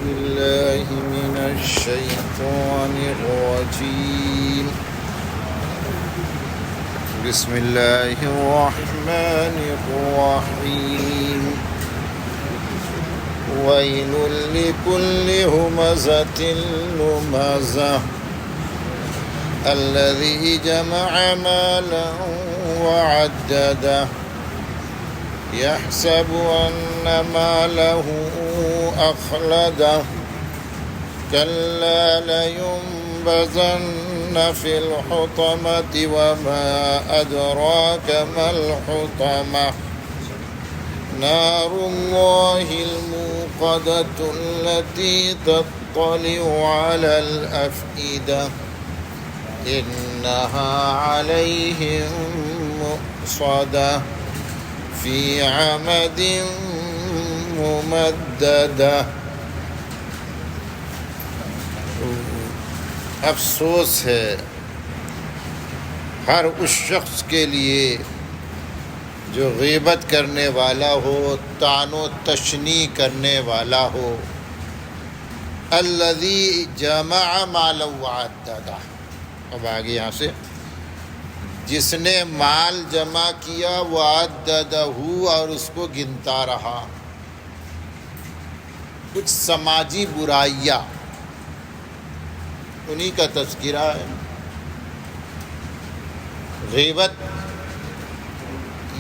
بالله من الشيطان الرجيم. بسم الله الرحمن الرحيم. ويل لكل همزة لمزة الذي جمع مالا وعدده يحسب أن ماله أخلده كلا لينبذن في الحطمة وما أدراك ما الحطمة نار الله الموقدة التي تطلع على الأفئدة إنها عليهم مؤصدة في عمد ممددة. افسوس ہے ہر اس شخص کے لیے جو غیبت کرنے والا ہو، طعن و تشنیع کرنے والا ہو. الذی جمع مالا وعددہ، اب آگے یہاں سے جس نے مال جمع کیا وعددہ اور اس کو گنتا رہا. کچھ سماجی برائیاں انہی کا تذکرہ ہے. غیبت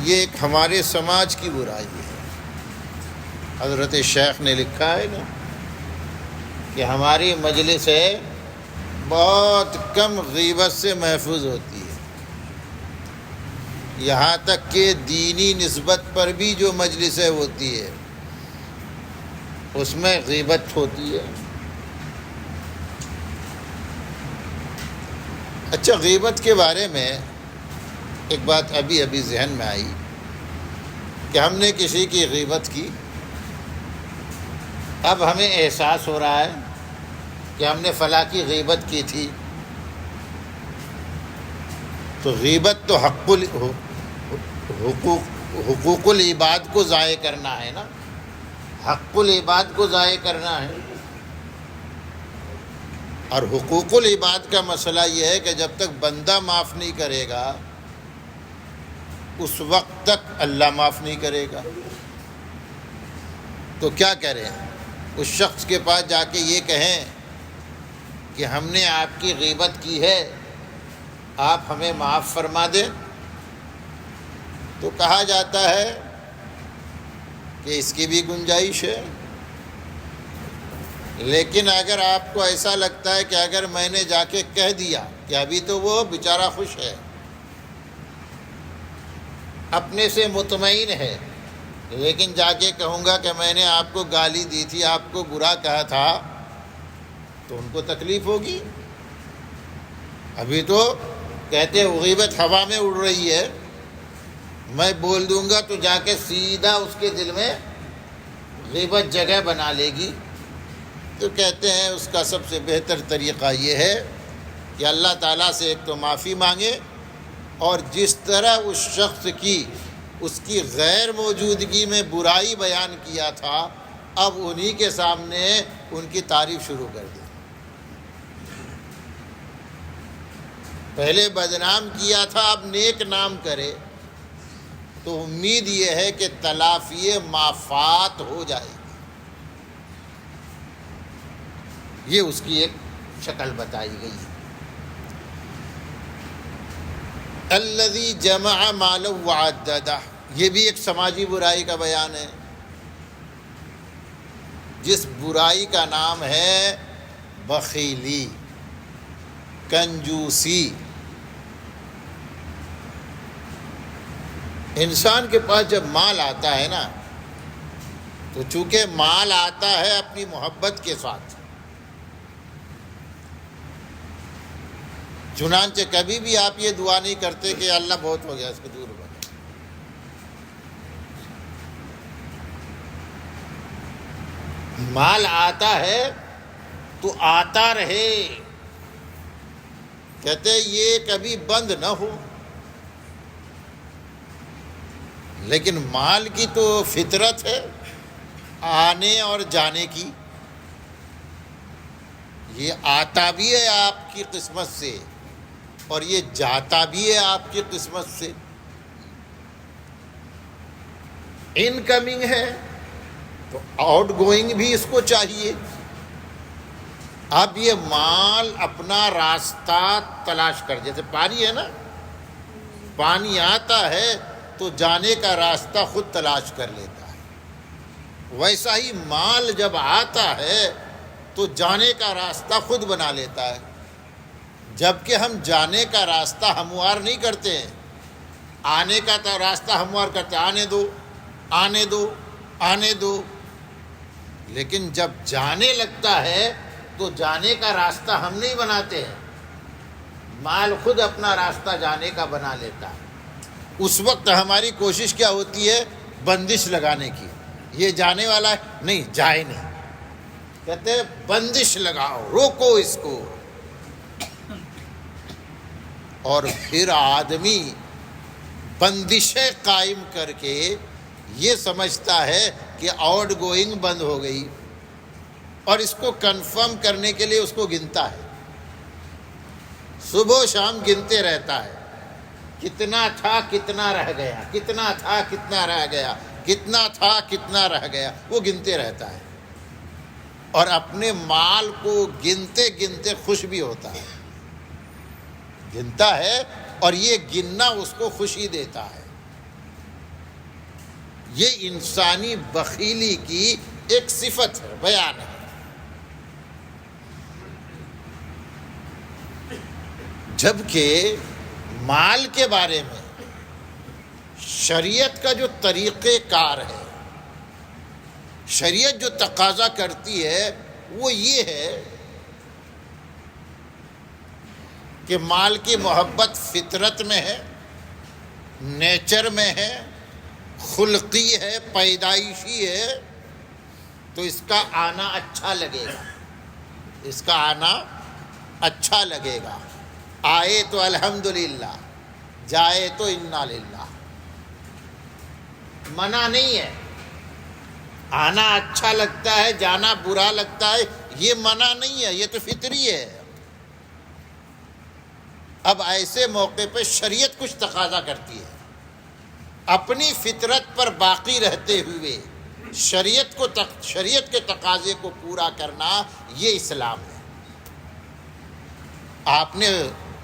یہ ایک ہمارے سماج کی برائی ہے. حضرت شیخ نے لکھا ہے نا کہ ہماری مجلس ہے بہت کم غیبت سے محفوظ ہوتی ہے. یہاں تک کہ دینی نسبت پر بھی جو مجلسیں ہوتی ہے اس میں غیبت ہوتی ہے. اچھا، غیبت کے بارے میں ایک بات ابھی ذہن میں آئی کہ ہم نے کسی کی غیبت کی، اب ہمیں احساس ہو رہا ہے کہ ہم نے فلاں کی غیبت کی تھی. تو غیبت تو حقوق العباد کو ضائع کرنا ہے نا، حق العباد کو ضائع کرنا ہے. اور حقوق العباد کا مسئلہ یہ ہے کہ جب تک بندہ معاف نہیں کرے گا اس وقت تک اللہ معاف نہیں کرے گا. تو کیا کریں؟ اس شخص کے پاس جا کے یہ کہیں کہ ہم نے آپ کی غیبت کی ہے، آپ ہمیں معاف فرما دیں. تو کہا جاتا ہے کہ اس کی بھی گنجائش ہے، لیکن اگر آپ کو ایسا لگتا ہے کہ اگر میں نے جا کے کہہ دیا کہ ابھی تو وہ بیچارہ خوش ہے، اپنے سے مطمئن ہے، لیکن جا کے کہوں گا کہ میں نے آپ کو گالی دی تھی، آپ کو برا کہا تھا، تو ان کو تکلیف ہوگی. ابھی تو کہتے ہیں غیبت ہوا میں اڑ رہی ہے، میں بول دوں گا تو جا کے سیدھا اس کے دل میں غیبت جگہ بنا لے گی. تو کہتے ہیں اس کا سب سے بہتر طریقہ یہ ہے کہ اللہ تعالیٰ سے ایک تو معافی مانگے، اور جس طرح اس شخص کی اس کی غیر موجودگی میں برائی بیان کیا تھا اب انہی کے سامنے ان کی تعریف شروع کر دیں. پہلے بدنام کیا تھا، اب نیک نام کرے. تو امید یہ ہے کہ تلافی مافات ہو جائے گی. یہ اس کی ایک شکل بتائی گئی ہے. الذی جمع مالا وعددہ، یہ بھی ایک سماجی برائی کا بیان ہے، جس برائی کا نام ہے بخیلی، کنجوسی. انسان کے پاس جب مال آتا ہے نا تو چونکہ مال آتا ہے اپنی محبت کے ساتھ، چنانچہ کبھی بھی آپ یہ دعا نہیں کرتے کہ اللہ بہت ہو گیا اس کو دور ہو گیا. مال آتا ہے تو آتا رہے، کہتے یہ کبھی بند نہ ہو. لیکن مال کی تو فطرت ہے آنے اور جانے کی. یہ آتا بھی ہے آپ کی قسمت سے اور یہ جاتا بھی ہے آپ کی قسمت سے. ان کمنگ ہے تو آؤٹ گوئنگ بھی اس کو چاہیے. اب یہ مال اپنا راستہ تلاش کر، جیسے پانی ہے نا، پانی آتا ہے تو جانے کا راستہ خود تلاش کر لیتا ہے. ویسا ہی مال جب آتا ہے تو جانے کا راستہ خود بنا لیتا ہے. جبکہ ہم جانے کا راستہ ہموار نہیں کرتے ہیں، آنے کا تو راستہ ہموار کرتے ہیں، آنے دو آنے دو آنے دو. لیکن جب جانے لگتا ہے تو جانے کا راستہ ہم نہیں بناتے ہیں، مال خود اپنا راستہ جانے کا بنا لیتا ہے. اس وقت ہماری کوشش کیا ہوتی ہے؟ بندش لگانے کی. یہ جانے والا ہے، نہیں جائے نہیں، کہتے ہیں بندش لگاؤ، روکو اس کو. اور پھر آدمی بندشیں قائم کر کے یہ سمجھتا ہے کہ آؤٹ گوئنگ بند ہو گئی، اور اس کو کنفرم کرنے کے لیے اس کو گنتا ہے، صبح و شام گنتے رہتا ہے، کتنا تھا کتنا رہ گیا، کتنا تھا کتنا رہ گیا، کتنا تھا کتنا رہ گیا، وہ گنتے رہتا ہے. اور اپنے مال کو گنتے گنتے خوش بھی ہوتا ہے، گنتا ہے اور یہ گننا اس کو خوشی دیتا ہے. یہ انسانی بخیلی کی ایک صفت ہے، بیان ہے. جبکہ مال کے بارے میں شریعت کا جو طریقہ کار ہے، شریعت جو تقاضا کرتی ہے وہ یہ ہے کہ مال کی محبت فطرت میں ہے، نیچر میں ہے، خلقی ہے، پیدائشی ہے، تو اس کا آنا اچھا لگے گا، اس کا آنا اچھا لگے گا. آئے تو الحمدللہ، جائے تو انا للہ. منع نہیں ہے، آنا اچھا لگتا ہے، جانا برا لگتا ہے، یہ منع نہیں ہے، یہ تو فطری ہے. اب ایسے موقع پہ شریعت کچھ تقاضا کرتی ہے، اپنی فطرت پر باقی رہتے ہوئے شریعت کے تقاضے کو پورا کرنا، یہ اسلام ہے. آپ نے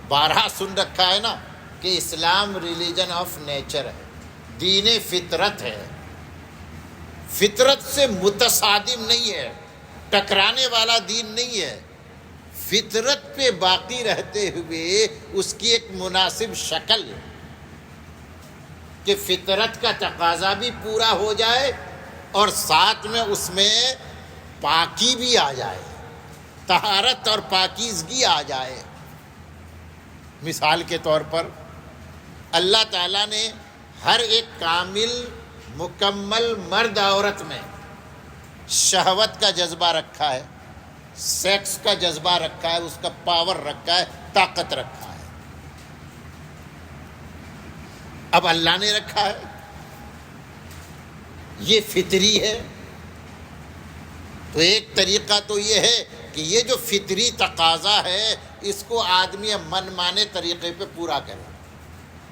بارہا سن رکھا ہے نا کہ اسلام ریلیجن آف نیچر ہے، دین فطرت ہے، فطرت سے متصادم نہیں ہے، ٹکرانے والا دین نہیں ہے. فطرت پہ باقی رہتے ہوئے اس کی ایک مناسب شکل کہ فطرت کا تقاضا بھی پورا ہو جائے اور ساتھ میں اس میں پاکی بھی آ جائے، طہارت اور پاکیزگی آ جائے. مثال کے طور پر اللہ تعالیٰ نے ہر ایک کامل مکمل مرد عورت میں شہوت کا جذبہ رکھا ہے، سیکس کا جذبہ رکھا ہے، اس کا پاور رکھا ہے، طاقت رکھا ہے. اب اللہ نے رکھا ہے، یہ فطری ہے. تو ایک طریقہ تو یہ ہے کہ یہ جو فطری تقاضا ہے اس کو آدمی من مانے طریقے پہ پورا کرے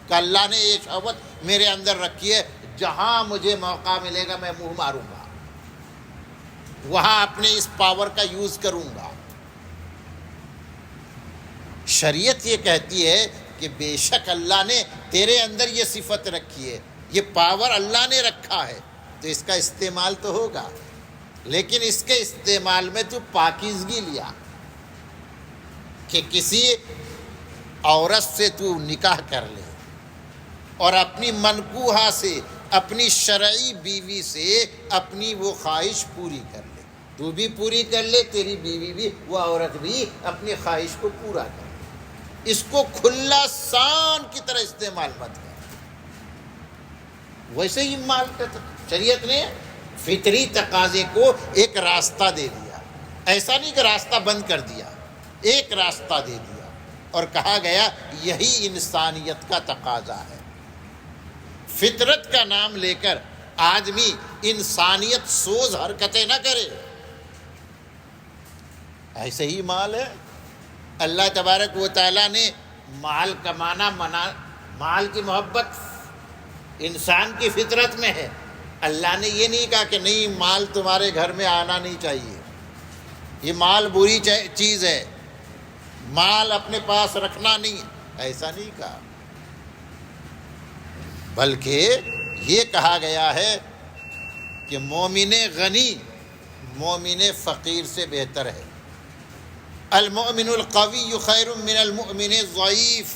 کہ اللہ نے یہ شہوت میرے اندر رکھی ہے، جہاں مجھے موقع ملے گا میں منہ ماروں گا، وہاں اپنے اس پاور کا یوز کروں گا. شریعت یہ کہتی ہے کہ بے شک اللہ نے تیرے اندر یہ صفت رکھی ہے، یہ پاور اللہ نے رکھا ہے، تو اس کا استعمال تو ہوگا، لیکن اس کے استعمال میں تو پاکیزگی لیا کہ کسی عورت سے تو نکاح کر لے اور اپنی منکوحہ سے، اپنی شرعی بیوی سے اپنی وہ خواہش پوری کر لے. تو بھی پوری کر لے، تیری بیوی بھی، وہ عورت بھی اپنی خواہش کو پورا کر لے. اس کو کھلا سان کی طرح استعمال مت کر. ویسے ہی مال کا شریعت نے فطری تقاضے کو ایک راستہ دے دیا، ایسا نہیں کہ راستہ بند کر دیا، ایک راستہ دے دیا اور کہا گیا یہی انسانیت کا تقاضا ہے. فطرت کا نام لے کر آدمی انسانیت سوز حرکتیں نہ کرے. ایسے ہی مال ہے. اللہ تبارک و تعالیٰ نے مال کمانا مال کی محبت انسان کی فطرت میں ہے. اللہ نے یہ نہیں کہا کہ نہیں مال تمہارے گھر میں آنا نہیں چاہیے، یہ مال بری چیز ہے، مال اپنے پاس رکھنا نہیں، ایسا نہیں کہا. بلکہ یہ کہا گیا ہے کہ مومن غنی مومن فقیر سے بہتر ہے. المؤمن القوی خیر من المؤمن الضعیف.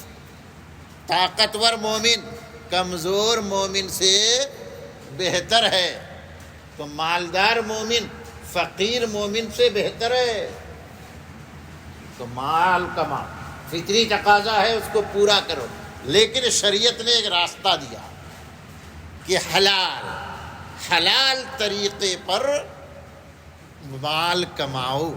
طاقتور مومن کمزور مومن سے بہتر ہے. تو مالدار مومن فقیر مومن سے بہتر ہے. تو مال کما، فطری تقاضا ہے، اس کو پورا کرو. لیکن شریعت نے ایک راستہ دیا کہ حلال طریقے پر مال کماؤ،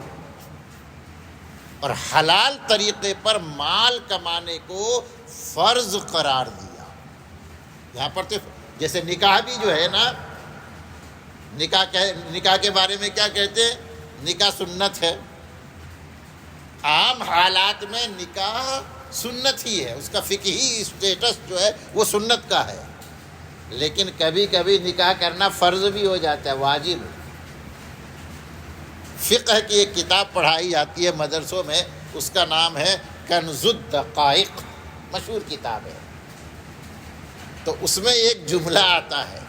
اور حلال طریقے پر مال کمانے کو فرض قرار دیا. یہاں پر تو جیسے نکاح بھی جو ہے نا، نکاح کے بارے میں کیا کہتے ہیں؟ نکاح سنت ہے. عام حالات میں نکاح سنت ہی ہے، اس کا فقہی اسٹیٹس جو ہے وہ سنت کا ہے. لیکن کبھی کبھی نکاح کرنا فرض بھی ہو جاتا ہے، واجب. فقہ کی ایک کتاب پڑھائی جاتی ہے مدرسوں میں، اس کا نام ہے کنز الدقائق، مشہور کتاب ہے. تو اس میں ایک جملہ آتا ہے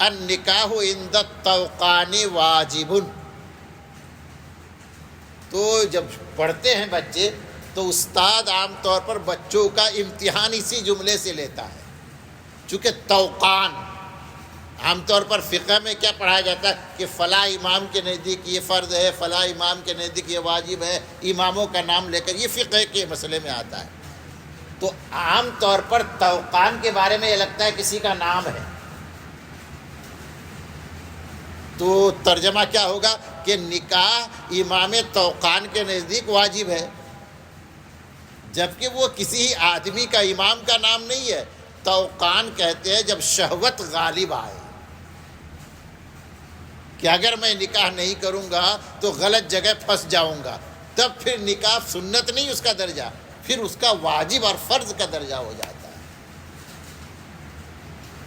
النکاح عند الطوقان واجب. تو جب پڑھتے ہیں بچے تو استاد عام طور پر بچوں کا امتحان اسی جملے سے لیتا ہے. چونکہ توقان عام طور پر فقہ میں کیا پڑھایا جاتا ہے کہ فلاں امام کے نزدیک یہ فرض ہے، فلاں امام کے نزدیک یہ واجب ہے، اماموں کا نام لے کر یہ فقہ کے مسئلے میں آتا ہے. تو عام طور پر توقان کے بارے میں یہ لگتا ہے کسی کا نام ہے، تو ترجمہ کیا ہوگا کہ نکاح امام توقان کے نزدیک واجب ہے، جبکہ وہ کسی آدمی کا امام کا نام نہیں ہے. توقان کہتے ہیں جب شہوت غالب آئے کہ اگر میں نکاح نہیں کروں گا تو غلط جگہ پھنس جاؤں گا، تب پھر نکاح سنت نہیں اس کا درجہ، پھر اس کا واجب اور فرض کا درجہ ہو جاتا ہے.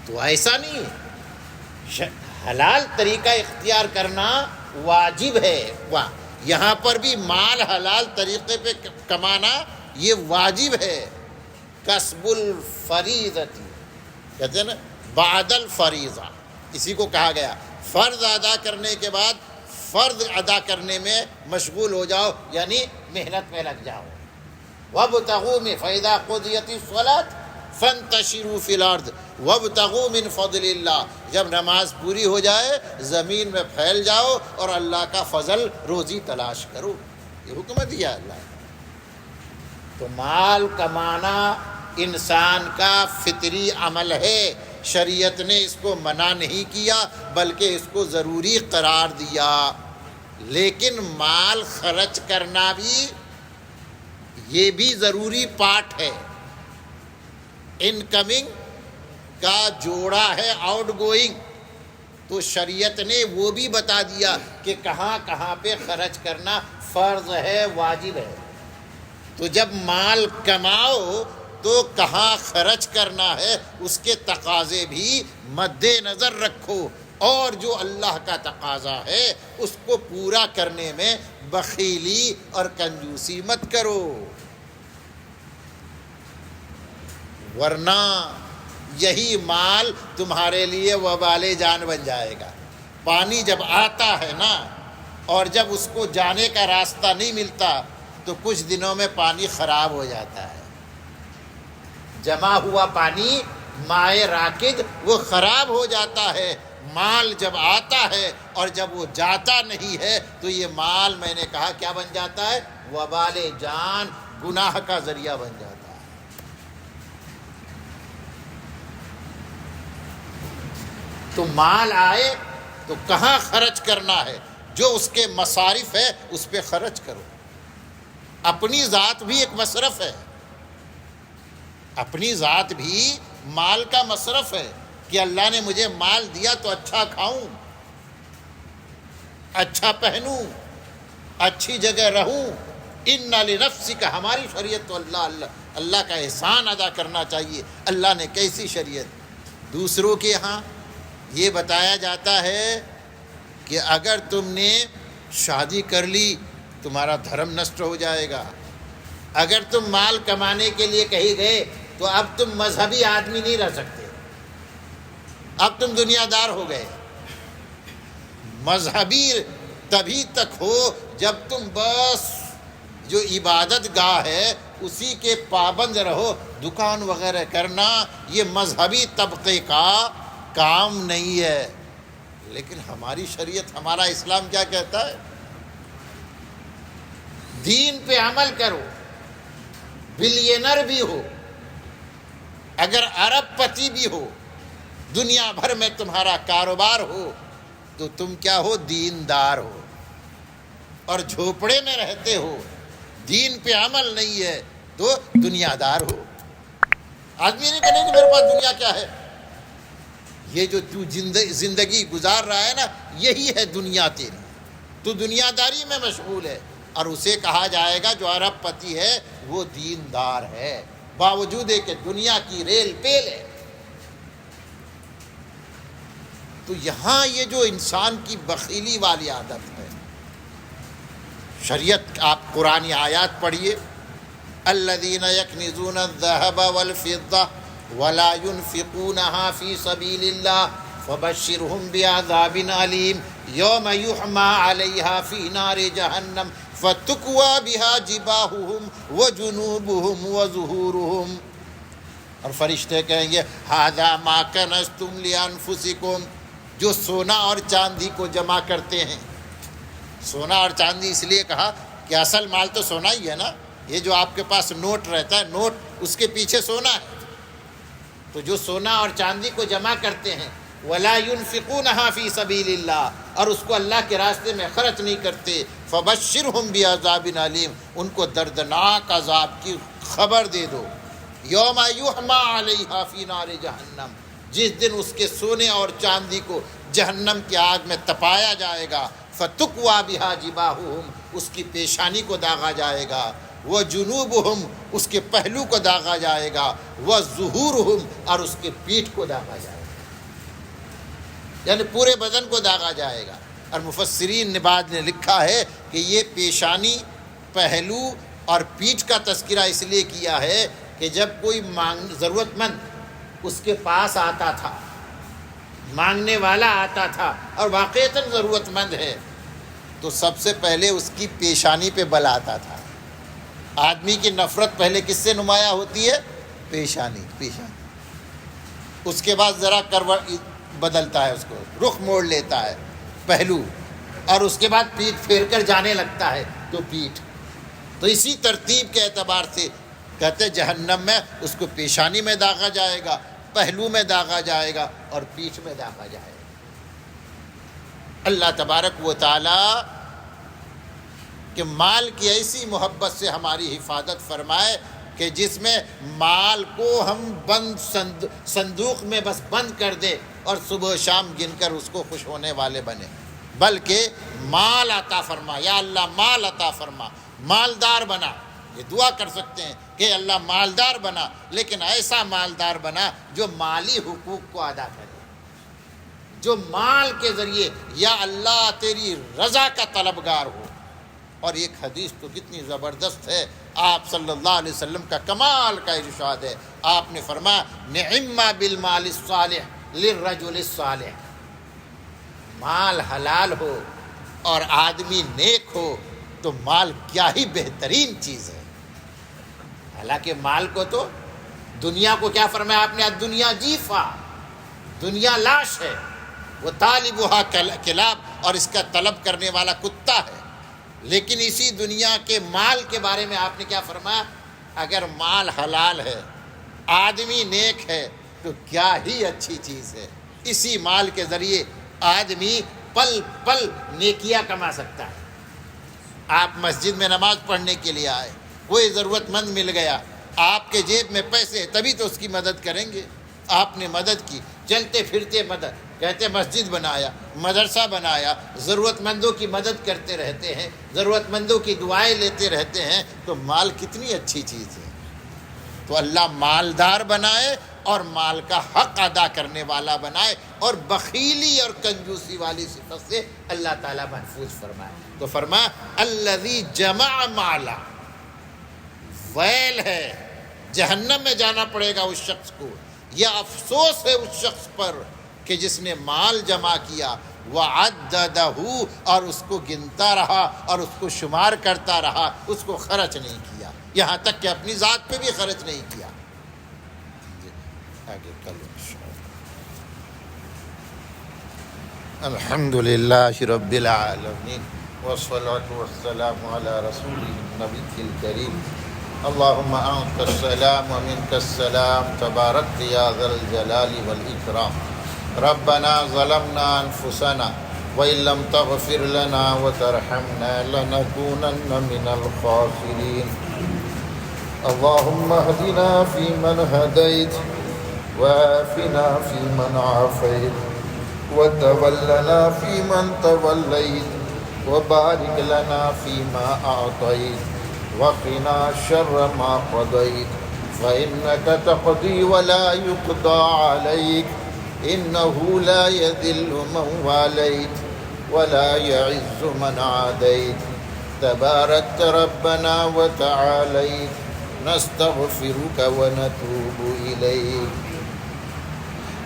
تو ایسا نہیں ہے، حلال طریقہ اختیار کرنا واجب ہے. یہاں پر بھی مال حلال طریقے پہ کمانا یہ واجب ہے. کسب الفریضتی کہتے ہیں نا، بعد الفریضہ، اسی کو کہا گیا. فرض ادا کرنے کے بعد فرض ادا کرنے میں مشغول ہو جاؤ، یعنی محنت میں لگ جاؤ. وابتغوا من فإذا قضيت الصلاة فانتشروا في الأرض وابتغوا من فضل اللہ. جب نماز پوری ہو جائے زمین میں پھیل جاؤ اور اللہ کا فضل روزی تلاش کرو. یہ حکم دیا اللہ نے. تو مال کمانا انسان کا فطری عمل ہے. شریعت نے اس کو منع نہیں کیا بلکہ اس کو ضروری قرار دیا. لیکن مال خرچ کرنا بھی یہ بھی ضروری پارٹ ہے. انکمنگ کا جوڑا ہے آؤٹ گوئنگ، تو شریعت نے وہ بھی بتا دیا کہ کہاں کہاں پہ خرچ کرنا فرض ہے، واجب ہے. تو جب مال کماؤ تو کہاں خرچ کرنا ہے اس کے تقاضے بھی مد نظر رکھو، اور جو اللہ کا تقاضا ہے اس کو پورا کرنے میں بخیلی اور کنجوسی مت کرو، ورنہ یہی مال تمہارے لیے وبال جان بن جائے گا. پانی جب آتا ہے نا اور جب اس کو جانے کا راستہ نہیں ملتا تو کچھ دنوں میں پانی خراب ہو جاتا ہے. جمع ہوا پانی مائع راکد وہ خراب ہو جاتا ہے. مال جب آتا ہے اور جب وہ جاتا نہیں ہے تو یہ مال میں نے کہا کیا بن جاتا ہے؟ وبال جان، گناہ کا ذریعہ بن جاتا ہے. تو مال آئے تو کہاں خرچ کرنا ہے، جو اس کے مصارف ہے اس پہ خرچ کرو. اپنی ذات بھی ایک مصرف ہے، اپنی ذات بھی مال کا مصرف ہے کہ اللہ نے مجھے مال دیا تو اچھا کھاؤں، اچھا پہنوں، اچھی جگہ رہوں، ان لنفسک، ہماری شریعت تو اللہ کا احسان ادا کرنا چاہیے، اللہ نے کیسی شریعت۔ دوسروں کے ہاں یہ بتایا جاتا ہے کہ اگر تم نے شادی کر لی تمہارا دھرم نشٹ ہو جائے گا، اگر تم مال کمانے کے لیے کہیں گئے تو اب تم مذہبی آدمی نہیں رہ سکتے، اب تم دنیا دار ہو گئے۔ مذہبی تبھی تک ہو جب تم بس جو عبادت گاہ ہے اسی کے پابند رہو، دکان وغیرہ کرنا یہ مذہبی طبقے کا کام نہیں ہے۔ لیکن ہماری شریعت، ہمارا اسلام کیا کہتا ہے؟ دین پہ عمل کرو، بلینر بھی ہو، اگر ارب پتی بھی ہو، دنیا بھر میں تمہارا کاروبار ہو، تو تم کیا ہو؟ دیندار ہو۔ اور جھوپڑے میں رہتے ہو، دین پہ عمل نہیں ہے، تو دنیا دار ہو۔ آدمی نہیں کہنے کہ میرے پاس دنیا کیا ہے، یہ جو تو زندگی گزار رہا ہے نا، یہی ہے دنیا تیری، تو دنیا داری میں مشغول ہے۔ اور اسے کہا جائے گا جو ارب پتی ہے وہ دیندار ہے، باوجود ہے کہ دنیا کی ریل پیل ہے۔ تو یہاں یہ جو انسان کی بخیلی والی عادت ہے، شریعت آپ قرآنی آیات پڑھیے، الذین یکنزون الذہب والفضہ ولا ينفقونها فی سبیل اللہ فبشرهم بعذاب علیم یوم یحمى علیہا فی نار جہنم فتکوی بها جباہهم وجنوبهم وظہورهم۔ اور فرشتے کہیں گے ھذا ما کنزتم لانفسکم، جو سونا اور چاندی کو جمع کرتے ہیں۔ سونا اور چاندی اس لیے کہا کہ اصل مال تو سونا ہی ہے نا، یہ جو آپ کے پاس نوٹ رہتا ہے، نوٹ اس کے پیچھے سونا ہے۔ تو جو سونا اور چاندی کو جمع کرتے ہیں، ولا ينفقونها فی سبیل اللہ، اور اس کو اللہ کے راستے میں خرچ نہیں کرتے، فبشرهم بعذاب علیم، ان کو دردناک عذاب کی خبر دے دو۔ یوم یحمى علیہا فی نار جہنم، جس دن اس کے سونے اور چاندی کو جہنم کی آگ میں تپایا جائے گا، فتکوی بها جباہهم، اس کی پیشانی کو داغا جائے گا، وجنوبهم، اس کے پہلو کو داغا جائے گا، وظہورهم، اور اس کے پیٹھ کو داغا جائے گا، یعنی پورے بدن کو داغا جائے گا۔ اور مفسرین نے بعد نے لکھا ہے کہ یہ پیشانی، پہلو اور پیٹھ کا تذکرہ اس لیے کیا ہے کہ جب کوئی ضرورت مند اس کے پاس آتا تھا، مانگنے والا آتا تھا اور واقعتاً ضرورت مند ہے، تو سب سے پہلے اس کی پیشانی پہ بل آتا تھا۔ آدمی کی نفرت پہلے کس سے نمایاں ہوتی ہے؟ پیشانی۔ اس کے بعد ذرا کروٹ بدلتا ہے، اس کو رخ موڑ لیتا ہے، پہلو، اور اس کے بعد پیٹھ پھیر کر جانے لگتا ہے، تو پیٹھ۔ تو اسی ترتیب کے اعتبار سے کہتے جہنم میں اس کو پیشانی میں داغا جائے گا، پہلو میں داغا جائے گا، اور پیٹھ میں داغا جائے گا۔ اللہ تبارک و تعالی کہ مال کی ایسی محبت سے ہماری حفاظت فرمائے کہ جس میں مال کو ہم بند صندوق میں بس بند کر دیں اور صبح و شام گن کر اس کو خوش ہونے والے بنے، بلکہ مال عطا فرما، یا اللہ مال عطا فرما، مالدار بنا۔ یہ دعا کر سکتے ہیں کہ اللہ مالدار بنا، لیکن ایسا مالدار بنا جو مالی حقوق کو ادا کرے، جو مال کے ذریعے یا اللہ تیری رضا کا طلبگار ہو۔ اور ایک حدیث تو کتنی زبردست ہے، آپ صلی اللہ علیہ وسلم کا کمال کا ارشاد ہے، آپ نے فرمایا نعم بالمال الصالح للرجل الصالح، مال حلال ہو اور آدمی نیک ہو تو مال کیا ہی بہترین چیز ہے۔ حالانکہ مال کو تو دنیا کو کیا فرمایا آپ نے؟ دنیا جیفا، دنیا لاش ہے، وہ طالبها کلاب، اور اس کا طلب کرنے والا کتا ہے۔ لیکن اسی دنیا کے مال کے بارے میں آپ نے کیا فرمایا؟ اگر مال حلال ہے، آدمی نیک ہے، تو کیا ہی اچھی چیز ہے۔ اسی مال کے ذریعے آدمی پل پل نیکیاں کما سکتا ہے۔ آپ مسجد میں نماز پڑھنے کے لیے آئے، کوئی ضرورت مند مل گیا، آپ کے جیب میں پیسے، تبھی تو اس کی مدد کریں گے۔ آپ نے مدد کی، چلتے پھرتے مدد، کہتے مسجد بنایا، مدرسہ بنایا، ضرورت مندوں کی مدد کرتے رہتے ہیں، ضرورت مندوں کی دعائیں لیتے رہتے ہیں، تو مال کتنی اچھی چیز ہے۔ تو اللہ مالدار بنائے اور مال کا حق ادا کرنے والا بنائے، اور بخیلی اور کنجوسی والی صفت سے اللہ تعالیٰ محفوظ فرمائے۔ تو فرمایا الذی جمع مالا، ویل ہے، جہنم میں جانا پڑے گا اس شخص کو، یا افسوس ہے اس شخص پر کہ جس نے مال جمع کیا، وعددہ، اور اس کو گنتا رہا اور اس کو شمار کرتا رہا، اس کو خرچ نہیں کیا، یہاں تک کہ اپنی ذات پہ بھی خرچ نہیں کیا۔ آگے کل الحمدللہ رب العالمین، والصلاة والسلام علی رسولہ النبی الکریم۔ اللہم انت السلام ومنک السلام، تبارکت یا ذا الجلال والاکرام۔ ربنا ظلمنا انفسنا وإن لم تغفر لنا وترحمنا لنكونن من الخاسرين۔ اللهم اهدنا فيمن هديت وعافنا فيمن عافيت وتولنا فيمن توليت وبارك لنا فيما أعطيت وقنا شر ما قضيت فإنك تقضي ولا يقضى عليك إنه لا يذل من واليت ولا يعز من عاديت تباركت ربنا وتعاليت نستغفرك ونتوب إليك۔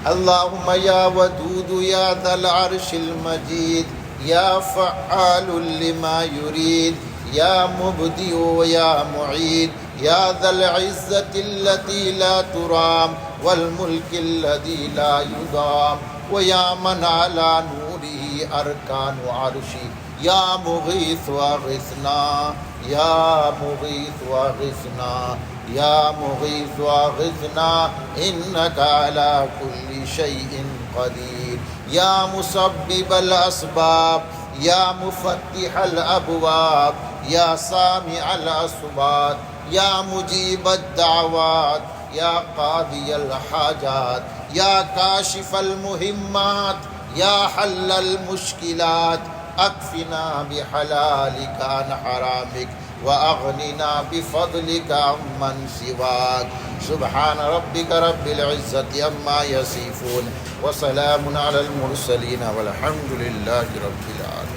اللهم يا ودود يا ذا العرش المجيد يا فعال لما يريد يا مبدئ ويا معيد يا ذا العزة التي لا ترام والملك الذي لا يضام ويا من على نوره أركان عرشي يا مغيث واغثنا يا مغيث واغثنا يا مغيث واغثنا إنك على كل شيء قدير يا مسبب الأسباب يا مفتح الأبواب يا سامع الأصوات يا مجيب الدعوات يا قاضي الحاجات يا كاشف المهمات يا حل المشكلات اكفنا بحلالك عن حرامك واغننا بفضلك عمن سواك سبحان ربك رب العزة عما يصفون وسلام على المرسلين والحمد لله رب العالمين۔